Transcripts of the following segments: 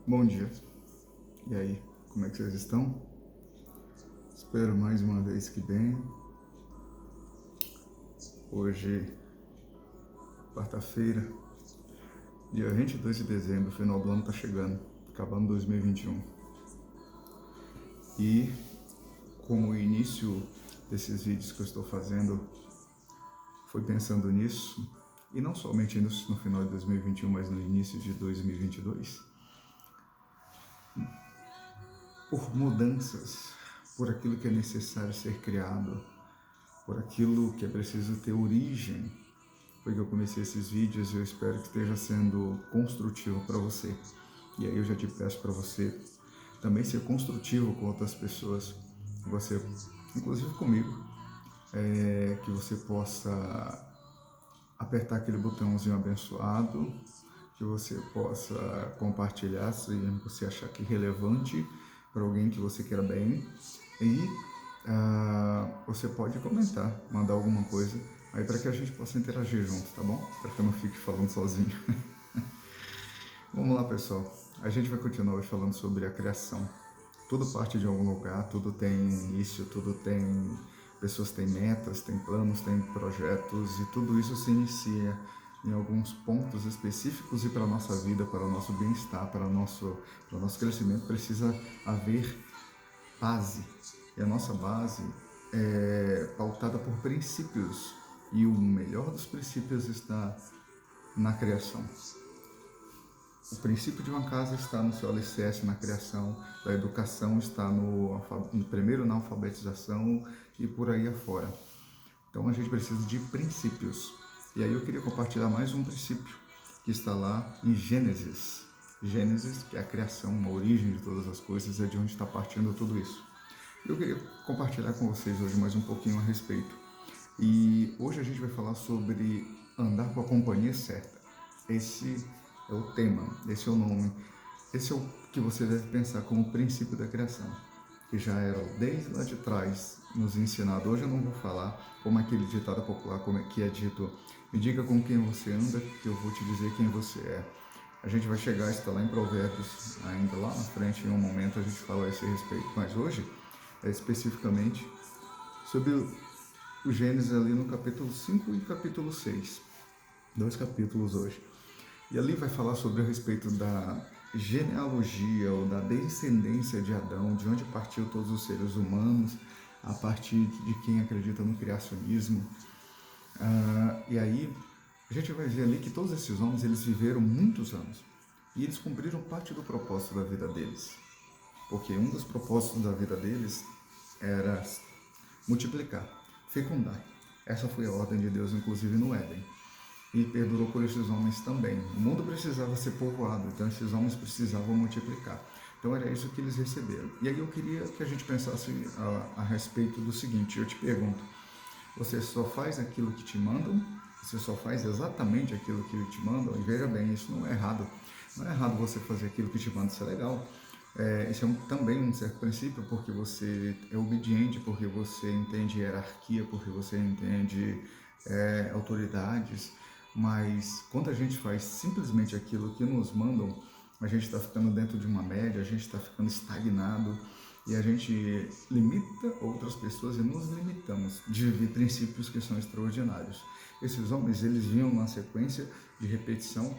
Bom dia. E aí, como é que vocês estão? Espero mais uma vez que bem. Hoje, quarta-feira, dia 22 de dezembro, o final do ano tá chegando, acabando 2021. E como o início desses vídeos que eu estou fazendo foi pensando nisso, e não somente no final de 2021, mas no início de 2022, por mudanças, por aquilo que é necessário ser criado, por aquilo que é preciso ter origem, porque eu comecei esses vídeos e eu espero que esteja sendo construtivo para você. E aí eu já te peço para você também ser construtivo com outras pessoas, você, inclusive comigo, que você possa apertar aquele botãozinho abençoado, que você possa compartilhar se você achar que é relevante para alguém que você queira bem, e você pode comentar, mandar alguma coisa aí para que a gente possa interagir junto, tá bom? Para que eu não fique falando sozinho. Vamos lá, pessoal. A gente vai continuar hoje falando sobre a criação. Tudo parte de algum lugar, tudo tem início, tudo tem... Pessoas têm metas, têm planos, têm projetos, e tudo isso se inicia em alguns pontos específicos, e para a nossa vida, para o nosso bem-estar, para o nosso crescimento, precisa haver base. E a nossa base é pautada por princípios, e o melhor dos princípios está na criação. O princípio de uma casa está no seu alicerce, na criação, da educação está primeiro na alfabetização e por aí afora. Então a gente precisa de princípios. E aí eu queria compartilhar mais um princípio que está lá em Gênesis. Gênesis, que é a criação, a origem de todas as coisas, é de onde está partindo tudo isso. Eu queria compartilhar com vocês hoje mais um pouquinho a respeito. E hoje a gente vai falar sobre andar com a companhia certa. Esse é o tema, esse é o nome, esse é o que você deve pensar como o princípio da criação, que já era desde lá de trás nos ensinado. Hoje eu não vou falar como aquele ditado popular, como é que é dito: me diga com quem você anda, que eu vou te dizer quem você é. A gente vai chegar a estar lá em Provérbios, ainda lá na frente, em um momento a gente fala a esse respeito, mas hoje é especificamente sobre o Gênesis ali no capítulo 5 e capítulo 6, dois capítulos hoje. E ali vai falar sobre a respeito da genealogia ou da descendência de Adão, de onde partiu todos os seres humanos, a partir de quem acredita no criacionismo. E aí a gente vai ver ali que todos esses homens, eles viveram muitos anos e eles cumpriram parte do propósito da vida deles, porque um dos propósitos da vida deles era multiplicar, fecundar. Essa foi a ordem de Deus, inclusive no Éden, e perdurou por esses homens também. O mundo precisava ser povoado, então esses homens precisavam multiplicar. Então era isso que eles receberam. E aí eu queria que a gente pensasse a respeito do seguinte: eu te pergunto, você só faz aquilo que te mandam? Você só faz exatamente aquilo que te mandam? E veja bem, isso não é errado. Não é errado você fazer aquilo que te mandam, isso é legal. Isso é também um certo princípio, porque você é obediente, porque você entende hierarquia, porque você entende autoridades. Mas quando a gente faz simplesmente aquilo que nos mandam, a gente está ficando dentro de uma média, a gente está ficando estagnado, e a gente limita outras pessoas e nos limitamos de viver princípios que são extraordinários. Esses homens, eles vinham na sequência de repetição.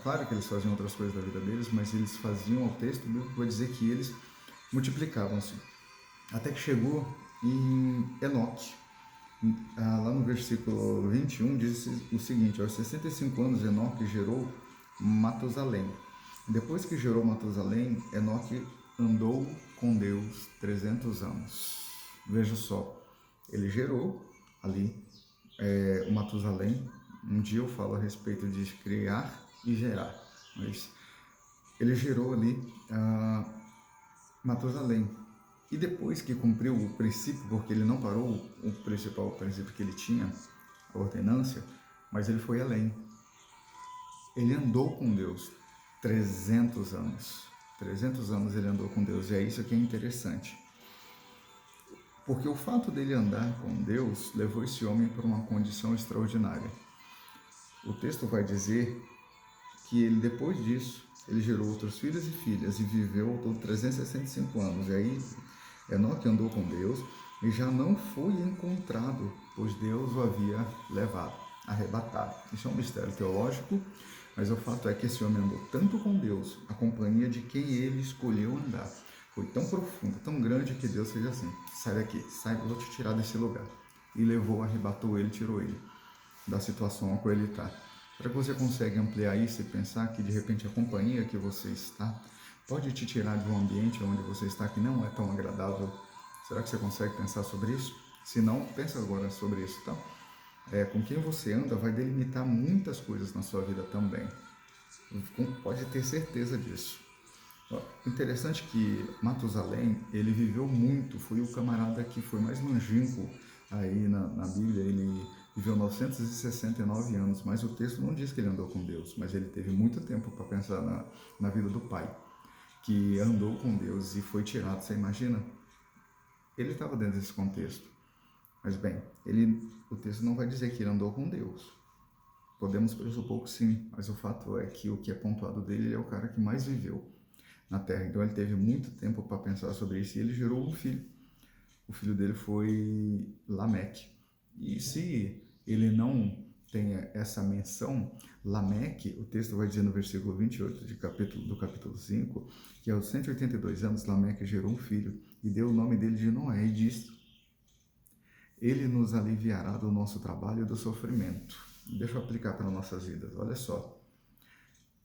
Claro que eles faziam outras coisas da vida deles, mas eles faziam, o texto bíblico vai dizer que eles multiplicavam-se. Até que chegou em Enoque. Lá no versículo 21 diz o seguinte: aos 65 anos Enoque gerou Matusalém. Depois que gerou Matusalém, Enoque andou com Deus 300 anos. Veja só, ele gerou ali o Matusalém. Um dia eu falo a respeito de criar e gerar, mas ele gerou ali Matusalém. E depois que cumpriu o princípio, porque ele não parou o principal princípio que ele tinha, a ordenância, mas ele foi além. Ele andou com Deus 300 anos. 300 anos ele andou com Deus, e é isso que é interessante. Porque o fato dele andar com Deus levou esse homem para uma condição extraordinária. O texto vai dizer que ele, depois disso, ele gerou outros filhos e filhas e viveu todo 365 anos. E aí Enoque andou com Deus e já não foi encontrado, pois Deus o havia levado, arrebatado. Isso é um mistério teológico, mas o fato é que esse homem andou tanto com Deus, a companhia de quem ele escolheu andar. Foi tão profundo, tão grande que Deus fez assim: sai daqui, sai, eu vou te tirar desse lugar. E levou, arrebatou ele, tirou ele da situação a qual ele está. Será que você consegue ampliar isso e pensar que de repente a companhia que você está pode te tirar de um ambiente onde você está que não é tão agradável? Será que você consegue pensar sobre isso? Se não, pensa agora sobre isso, tá? Com quem você anda vai delimitar muitas coisas na sua vida também. Pode ter certeza disso. Interessante que Matusalém, ele viveu muito, foi o camarada que foi mais longínquo aí na Bíblia. Ele viveu 969 anos, mas o texto não diz que ele andou com Deus, mas ele teve muito tempo para pensar na vida do pai, que andou com Deus e foi tirado. Você imagina? Ele estava dentro desse contexto. Mas bem, o texto não vai dizer que ele andou com Deus. Podemos pressupor que sim, mas o fato é que o que é pontuado dele, ele é o cara que mais viveu na Terra. Então ele teve muito tempo para pensar sobre isso e ele gerou um filho. O filho dele foi Lameque. E se ele não tem essa menção, Lameque, o texto vai dizer no versículo 28 do capítulo 5, que aos 182 anos Lameque gerou um filho e deu o nome dele de Noé e disse: ele nos aliviará do nosso trabalho e do sofrimento. Deixa eu aplicar para nossas vidas. Olha só.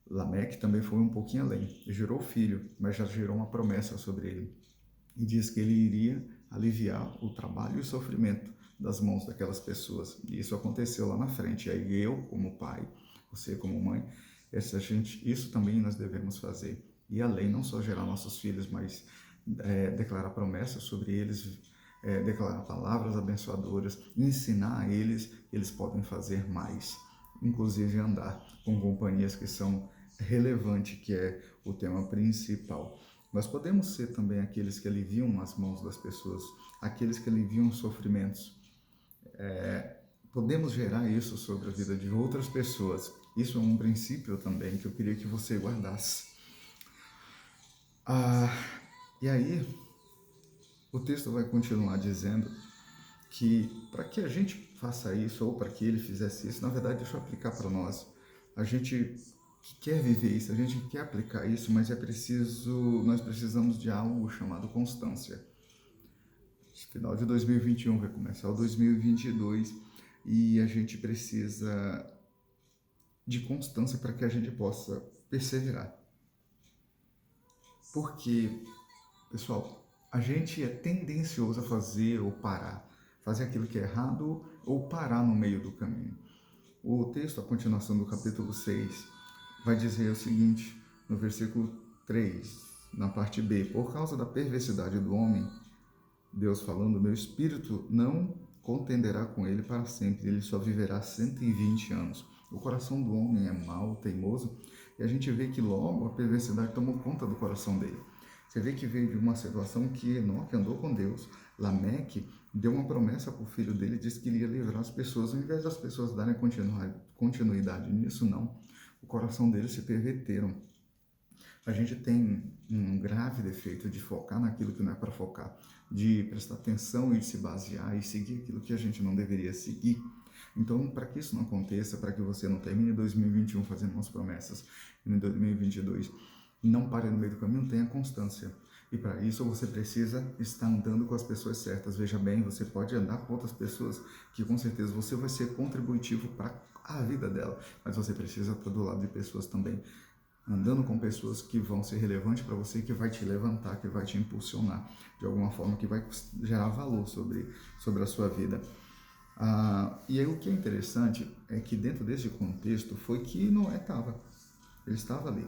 Lameque também foi um pouquinho além. Ele gerou filho, mas já gerou uma promessa sobre ele. E diz que ele iria aliviar o trabalho e o sofrimento das mãos daquelas pessoas. E isso aconteceu lá na frente. E aí eu, como pai, você como mãe, isso também nós devemos fazer. E além, não só gerar nossos filhos, mas declarar promessas sobre eles, declarar palavras abençoadoras, ensinar a eles que eles podem fazer mais, inclusive andar com companhias que são relevantes, que é o tema principal. Nós podemos ser também aqueles que aliviam as mãos das pessoas, aqueles que aliviam os sofrimentos. Podemos gerar isso sobre a vida de outras pessoas. Isso é um princípio também que eu queria que você guardasse. E aí, o texto vai continuar dizendo que para que a gente faça isso, ou para que ele fizesse isso, na verdade, deixa eu aplicar para nós. A gente que quer viver isso, a gente quer aplicar isso, mas nós precisamos de algo chamado constância. Final de 2021 vai começar o 2022 e a gente precisa de constância para que a gente possa perseverar. Porque, pessoal, a gente é tendencioso a fazer ou parar, fazer aquilo que é errado ou parar no meio do caminho. O texto, a continuação do capítulo 6, vai dizer o seguinte, no versículo 3, na parte B: por causa da perversidade do homem, Deus falando, meu espírito não contenderá com ele para sempre, ele só viverá 120 anos. O coração do homem é mau, teimoso, e a gente vê que logo a perversidade tomou conta do coração dele. Você vê que veio de uma situação que Enoque andou com Deus, Lameque deu uma promessa para o filho dele, disse que ele ia livrar as pessoas, ao invés das pessoas darem continuidade nisso, não. O coração deles se perverteram. A gente tem um grave defeito de focar naquilo que não é para focar, de prestar atenção e de se basear e seguir aquilo que a gente não deveria seguir. Então, para que isso não aconteça, para que você não termine 2021 fazendo umas promessas e em 2022 não pare no meio do caminho, tenha constância. E para isso você precisa estar andando com as pessoas certas. Veja bem, você pode andar com outras pessoas que com certeza você vai ser contributivo para a vida dela, mas você precisa estar do lado de pessoas também, andando com pessoas que vão ser relevantes para você, que vai te levantar, que vai te impulsionar de alguma forma, que vai gerar valor sobre a sua vida. E aí o que é interessante é que dentro desse contexto foi que Noé estava. Ele estava ali.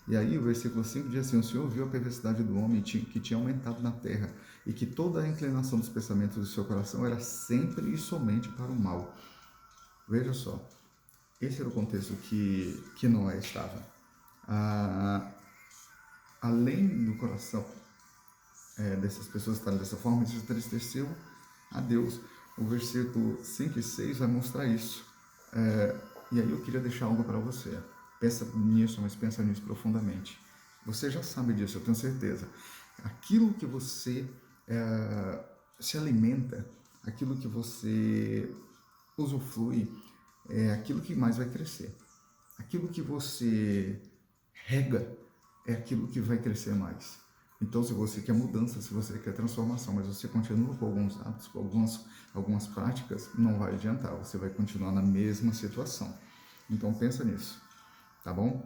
E aí o versículo 5 diz assim: o Senhor viu a perversidade do homem que tinha aumentado na terra, e que toda a inclinação dos pensamentos do seu coração era sempre e somente para o mal. Veja só, esse era o contexto que Noé estava. Além do coração dessas pessoas estarem dessa forma, isso entristeceu a Deus. O versículo 5 e 6 vai mostrar isso. E aí eu queria deixar algo para você. Pensa nisso, mas pensa nisso profundamente. Você já sabe disso, eu tenho certeza. Aquilo que você se alimenta, aquilo que você usufrui, é aquilo que mais vai crescer. Aquilo que você rega é aquilo que vai crescer mais. Então, se você quer mudança, se você quer transformação, mas você continua com alguns hábitos, com algumas práticas, não vai adiantar, você vai continuar na mesma situação. Então, pensa nisso, tá bom?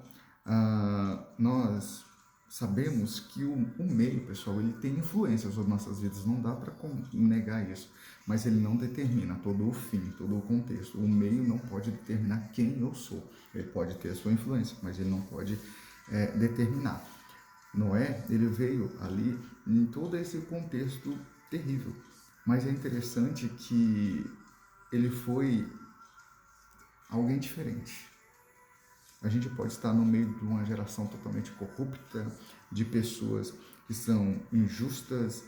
Nós sabemos que o meio, pessoal, ele tem influência sobre nossas vidas, não dá para negar isso, mas ele não determina todo o fim, todo o contexto. O meio não pode determinar quem eu sou. Ele pode ter a sua influência, mas ele não pode determinar. Noé, ele veio ali em todo esse contexto terrível, mas é interessante que ele foi alguém diferente. A gente pode estar no meio de uma geração totalmente corrupta, de pessoas que são injustas,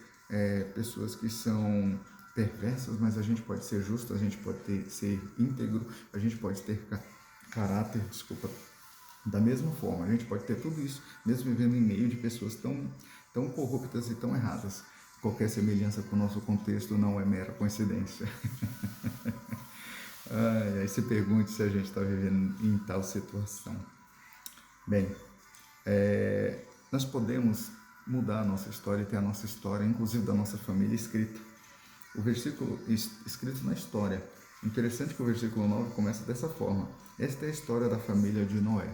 pessoas que são perversas, mas a gente pode ser justo, a gente pode ser íntegro, a gente pode ter caráter, da mesma forma. A gente pode ter tudo isso, mesmo vivendo em meio de pessoas tão corruptas e tão erradas. Qualquer semelhança com o nosso contexto não é mera coincidência. Aí se pergunte se a gente está vivendo em tal situação. Bem, nós podemos mudar a nossa história e ter a nossa história, inclusive da nossa família, escrita. O versículo escrito na história. Interessante que o versículo 9 começa dessa forma. Esta é a história da família de Noé.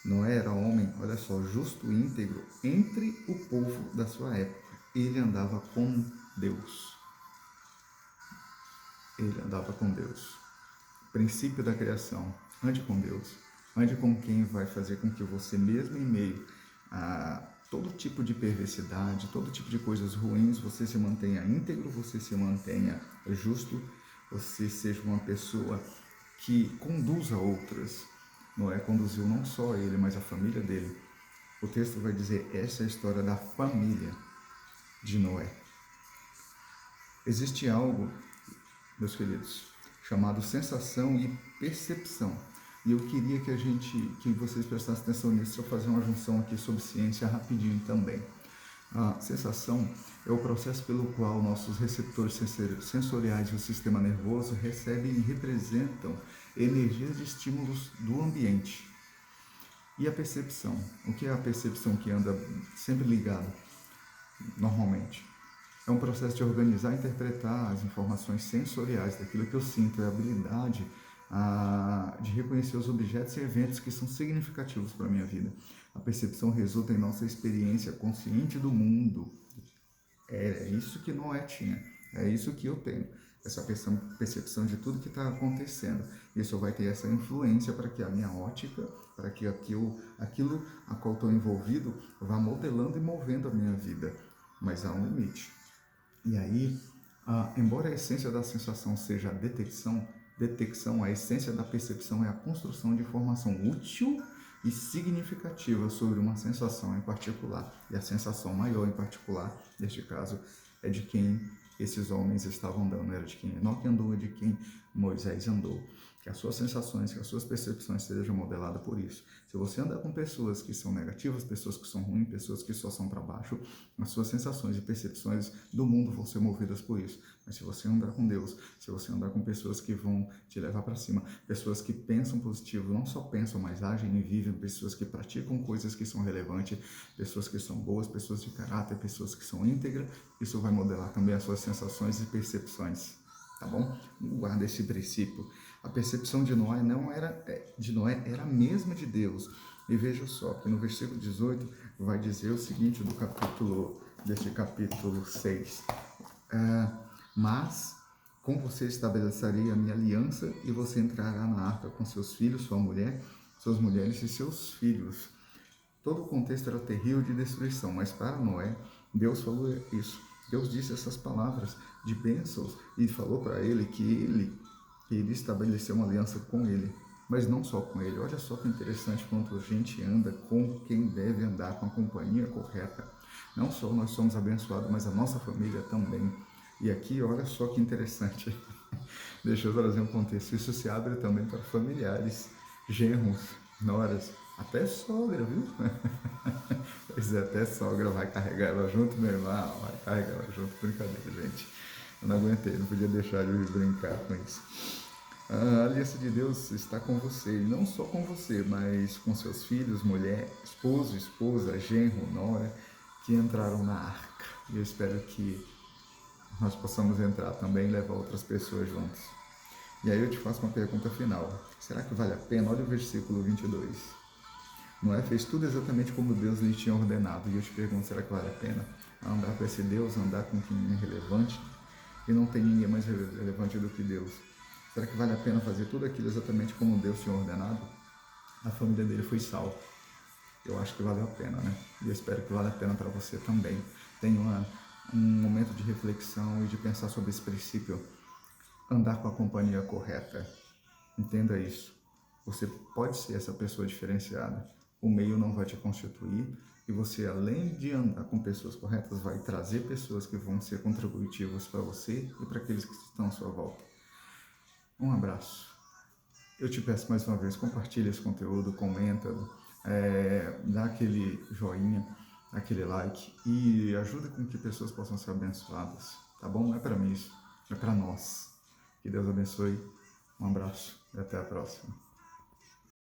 Noé era homem, olha só, justo e íntegro entre o povo da sua época. Ele andava com Deus. Ele andava com Deus. Princípio da criação. Ande com Deus. Ande com quem vai fazer com que você, mesmo em meio a todo tipo de perversidade, todo tipo de coisas ruins, você se mantenha íntegro, você se mantenha justo, você seja uma pessoa que conduza outras. Noé conduziu não só ele, mas a família dele. O texto vai dizer, essa é a história da família de Noé. Existe algo, meus queridos, chamado sensação e percepção. E eu queria que vocês prestassem atenção nisso. Eu vou fazer uma junção aqui sobre ciência rapidinho também. A sensação é o processo pelo qual nossos receptores sensoriais do sistema nervoso recebem e representam energias de estímulos do ambiente. E a percepção? O que é a percepção que anda sempre ligada, normalmente? É um processo de organizar e interpretar as informações sensoriais daquilo que eu sinto, é a habilidade de reconhecer os objetos e eventos que são significativos para a minha vida. A percepção resulta em nossa experiência consciente do mundo. É isso que Noé tinha, é isso que eu tenho, essa percepção de tudo que está acontecendo. Isso vai ter essa influência para que a minha ótica, para que aquilo a qual estou envolvido, vá modelando e movendo a minha vida. Mas há um limite. E aí, embora a essência da sensação seja a detecção, a essência da percepção é a construção de informação útil e significativa sobre uma sensação em particular. E a sensação maior em particular, neste caso, é de quem esses homens estavam andando, era de quem Enoque andou, é de quem Moisés andou. Que as suas sensações, que as suas percepções sejam modeladas por isso. Se você andar com pessoas que são negativas, pessoas que são ruins, pessoas que só são para baixo, as suas sensações e percepções do mundo vão ser movidas por isso. Mas se você andar com Deus, se você andar com pessoas que vão te levar para cima, pessoas que pensam positivo, não só pensam, mas agem e vivem, pessoas que praticam coisas que são relevantes, pessoas que são boas, pessoas de caráter, pessoas que são íntegras, isso vai modelar também as suas sensações e percepções. Tá bom? Guarda esse princípio. A percepção de Noé era a mesma de Deus. E veja só, que no versículo 18 vai dizer o seguinte deste capítulo 6. Mas com você estabelecerei a minha aliança e você entrará na arca com seus filhos, sua mulher, suas mulheres e seus filhos. Todo o contexto era terrível de destruição, mas para Noé, Deus falou isso. Deus disse essas palavras de bênçãos e falou para ele que ele estabeleceu uma aliança com ele, mas não só com ele. Olha só que interessante quando a gente anda com quem deve andar, com a companhia correta. Não só nós somos abençoados, mas a nossa família também. E aqui, olha só que interessante. Deixa eu trazer um contexto. Isso se abre também para familiares, genros, noras, até sogra, viu? Pois é, até sogra vai carregar ela junto, meu irmão, vai carregar ela junto. Brincadeira, gente. Eu não aguentei, não podia deixar de brincar com isso. A aliança de Deus está com você, e não só com você, mas com seus filhos, mulher, esposo, esposa, genro, nora, que entraram na arca. E eu espero que nós possamos entrar também e levar outras pessoas juntos. E aí eu te faço uma pergunta final. Será que vale a pena? Olha o versículo 22. Noé fez tudo exatamente como Deus lhe tinha ordenado. E eu te pergunto, será que vale a pena andar com esse Deus, andar com quem é relevante? E não tem ninguém mais relevante do que Deus. Será que vale a pena fazer tudo aquilo exatamente como Deus tinha ordenado? A família dele foi salva. Eu acho que valeu a pena, né? E eu espero que valha a pena para você também. Tenha um momento de reflexão e de pensar sobre esse princípio. Andar com a companhia correta. Entenda isso. Você pode ser essa pessoa diferenciada. O meio não vai te constituir e você, além de andar com pessoas corretas, vai trazer pessoas que vão ser contributivas para você e para aqueles que estão à sua volta. Um abraço. Eu te peço mais uma vez, compartilhe esse conteúdo, comenta, dá aquele joinha, aquele like e ajuda com que pessoas possam ser abençoadas, tá bom? Não é para mim isso, é para nós. Que Deus abençoe. Um abraço e até a próxima.